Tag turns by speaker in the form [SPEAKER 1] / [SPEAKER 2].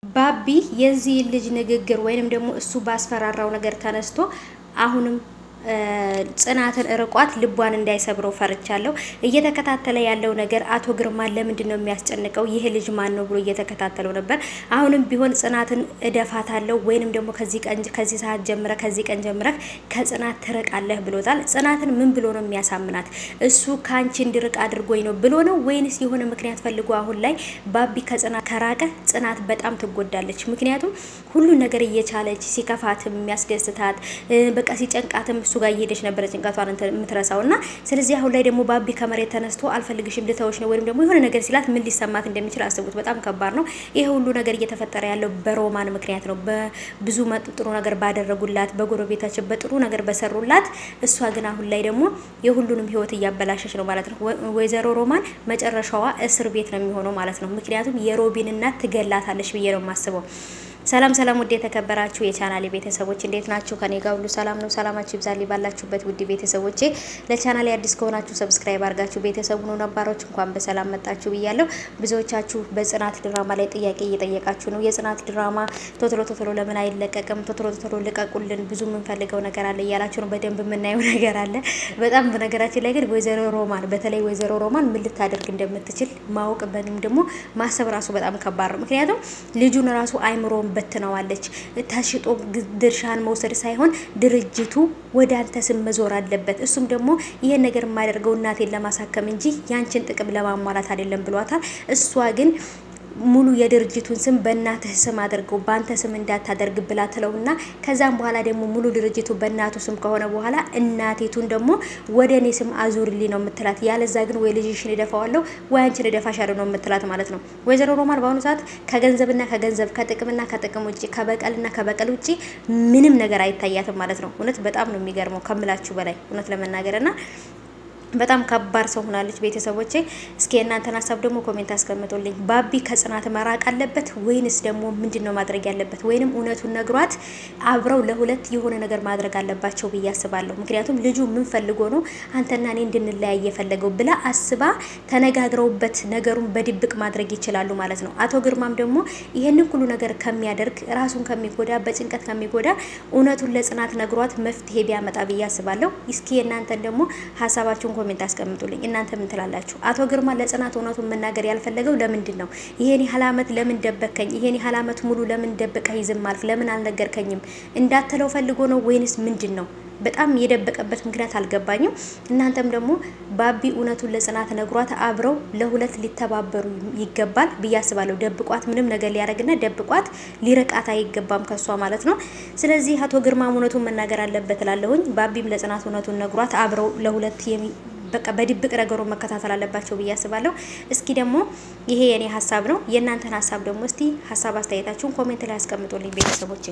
[SPEAKER 1] ባቢ የዚህ ልጅ ንግግር ወይንም ደግሞ እሱ ባስፈራራው ነገር ተነስቶ አሁንም ጽናትን ርቋት ልቧን እንዳይሰብረው ፈርቻለሁ። እየተከታተለ ያለው ነገር አቶ ግርማን ለምንድን ነው የሚያስጨንቀው? ይህ ልጅ ማን ነው ብሎ እየተከታተለው ነበር። አሁንም ቢሆን ጽናትን እደፋታለሁ ወይንም ደግሞ ከዚህ ሰዓት ጀምረ ከዚህ ቀን ጀምረህ ከጽናት ትርቃለህ ብሎታል። ጽናትን ምን ብሎ ነው የሚያሳምናት? እሱ ካንቺ እንድርቅ አድርጎኝ ነው ብሎ ነው ወይንስ የሆነ ምክንያት ፈልጎ? አሁን ላይ ባቢ ከጽናት ከራቀ ጽናት በጣም ትጎዳለች። ምክንያቱም ሁሉን ነገር እየቻለች ሲከፋትም የሚያስደስታት በቃ ሲጨንቃትም እሱ ጋር እየሄደች ነበር ጭንቀቷን የምትረሳውና ስለዚህ አሁን ላይ ደግሞ ባቢ ከመሬት ተነስቶ አልፈልግሽም ልተውሽ ነው ወይንም ደግሞ የሆነ ነገር ሲላት ምን ሊሰማት እንደሚችል አስቡት። በጣም ከባድ ነው። ይሄ ሁሉ ነገር እየተፈጠረ ያለው በሮማን ምክንያት ነው። በብዙ ጥሩ ነገር ባደረጉላት፣ በጎረቤታችን በጥሩ ነገር በሰሩላት፣ እሷ ግን አሁን ላይ ደግሞ የሁሉንም ህይወት እያበላሸች ነው ማለት ነው። ወይዘሮ ሮማን መጨረሻዋ እስር ቤት ነው የሚሆነው ማለት ነው። ምክንያቱም የሮቢን እናት ትገላታለች ብዬ ነው የማስበው። ሰላም ሰላም፣ ውድ የተከበራችሁ የቻናሌ ቤተሰቦች እንዴት ናችሁ? ከኔ ጋር ሁሉ ሰላም ነው። ሰላማችሁ ይብዛልኝ ባላችሁበት ውድ ቤተሰቦቼ። ለቻናሌ አዲስ ከሆናችሁ ሰብስክራይብ አድርጋችሁ ቤተሰቡ ነው። ነባሮች እንኳን በሰላም መጣችሁ ብያለሁ። ብዙዎቻችሁ በጽናት ድራማ ላይ ጥያቄ እየጠየቃችሁ ነው። የጽናት ድራማ ቶቶሎ ለምን አይለቀቅም? ቶቶሎ ልቀቁልን፣ ብዙ የምንፈልገው ነገር አለ እያላችሁ ነው። በደንብ የምናየው ነገር አለ በጣም። በነገራችን ላይ ግን ወይዘሮ ሮማን በተለይ ወይዘሮ ሮማን ምን ልታደርግ እንደምትችል ማወቅ በንም ደግሞ ማሰብ ራሱ በጣም ከባድ ነው። ምክንያቱም ልጁን ራሱ አይምሮን በትነዋለች። ተሽጦ ድርሻን መውሰድ ሳይሆን ድርጅቱ ወደ አንተ ስም መዞር አለበት። እሱም ደግሞ ይሄን ነገር የማደርገው እናቴን ለማሳከም እንጂ ያንቺን ጥቅም ለማሟላት አይደለም ብሏታል። እሷ ግን ሙሉ የድርጅቱን ስም በእናትህ ስም አድርገው ባንተ ስም እንዳታደርግ ብላ ትለውና ከዛም በኋላ ደግሞ ሙሉ ድርጅቱ በእናቱ ስም ከሆነ በኋላ እናቴቱን ደግሞ ወደ እኔ ስም አዙርልኝ ነው የምትላት። ያለዛ ግን ወይ ልጅሽን እደፋዋለሁ ወይ አንቺን እደፋሻለሁ ነው የምትላት ማለት ነው። ወይዘሮ ሮማን በአሁኑ ሰዓት ከገንዘብና ከገንዘብ ከጥቅምና ከጥቅም ውጪ ከበቀልና ከበቀል ውጪ ምንም ነገር አይታያትም ማለት ነው። እውነት በጣም ነው የሚገርመው ከምላችሁ በላይ እውነት ለመናገርና በጣም ከባድ ሰው ሆናለች። ቤተሰቦቼ እስኪ እናንተን ሀሳብ ደግሞ ኮሜንት አስቀምጡልኝ። ባቢ ከጽናት መራቅ አለበት ወይንስ ደግሞ ምንድነው ማድረግ ያለበት? ወይንም እውነቱን ነግሯት አብረው ለሁለት የሆነ ነገር ማድረግ አለባቸው ብዬ አስባለሁ። ምክንያቱም ልጁ ምን ፈልጎ ነው አንተና እኔ እንድንለያይ የፈለገው ብላ አስባ ተነጋግረውበት ነገሩን በድብቅ ማድረግ ይችላሉ ማለት ነው። አቶ ግርማም ደግሞ ይሄንን ሁሉ ነገር ከሚያደርግ ራሱን ከሚጎዳ በጭንቀት ከሚጎዳ እውነቱን ለጽናት ነግሯት መፍትሄ ቢያመጣ ብዬ አስባለሁ። እስኪ እናንተን ደግሞ ሀሳባችሁን ኮሜንት አስቀምጡልኝ። እናንተ ምን ትላላችሁ? አቶ ግርማ ለጽናት እውነቱን መናገር ያልፈለገው ለምንድን ነው? ይሄን ያህል አመት ለምን ደበከኝ? ይሄን ያህል አመት ሙሉ ለምን ደብቀህ ዝም አልክ? ለምን አልነገርከኝም እንዳትለው ፈልጎ ነው ወይንስ ምንድን ነው? በጣም የደበቀበት ምክንያት አልገባኝም። እናንተም ደግሞ ባቢ እውነቱን ለጽናት ነግሯት አብረው ለሁለት ሊተባበሩ ይገባል ብዬ አስባለሁ። ደብቋት ምንም ነገር ሊያደርግና ደብቋት ሊረቃት አይገባም ከሷ ማለት ነው። ስለዚህ አቶ ግርማ እውነቱን መናገር አለበት እላለሁኝ። ባቢም ለጽናት እውነቱን ነግሯት አብረው ለሁለት በቃ በድብቅ ነገሩን መከታተል አለባቸው ብዬ አስባለሁ። እስኪ ደግሞ ይሄ የኔ ሀሳብ ነው። የእናንተን ሀሳብ ደግሞ እስቲ ሀሳብ አስተያየታችሁን ኮሜንት ላይ አስቀምጡልኝ ቤተሰቦቼ።